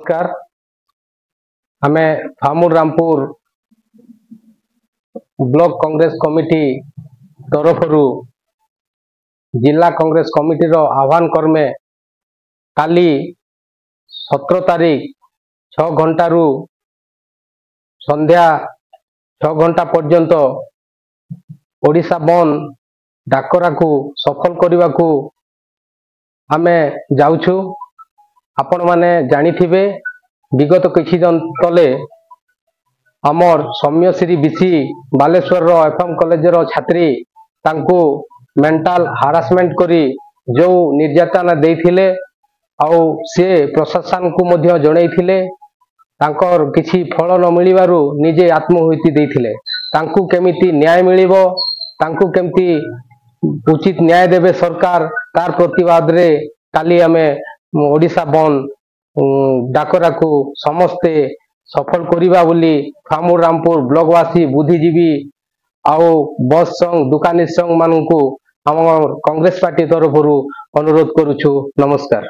नमस्कार। आमे फामुल Rampur block Congress committee तरफ जिला कांग्रेस कमिटी रो आह्वान कर्मे काली 17 तारीख 6 घंटा रु संध्या 6 घंटा पर्यंत ओडिशा बंद डाकरा को सफल करने को आमे जाउछु। आपण माने जानिथिबे विगत किछि दिन तले आमर सौम्यश्री बीसी बालेश्वर रो एफएम कॉलेज रो छात्री तांको मेंटल हारासमेंट करी जो निर्यातना देइथिले आउ से प्रशासन को मध्य जणैथिले तांकर किछि फल न मिलिबारु निजे आत्महुति देइथिले। तांको केमिति न्याय मिलिबो, तांको केमिति उचित न्याय देबे सरकार, तार प्रतिवाद रे काली आमे ओडिशा बंद डाकरा को समस्ते सफल करिबा बोली फामुल रामपुर ब्लॉकवासी बुद्धिजीवी आउ बस संघ दुकानी संघ मानू को हम कांग्रेस पार्टी तरफ अनुरोध करुछु। नमस्कार।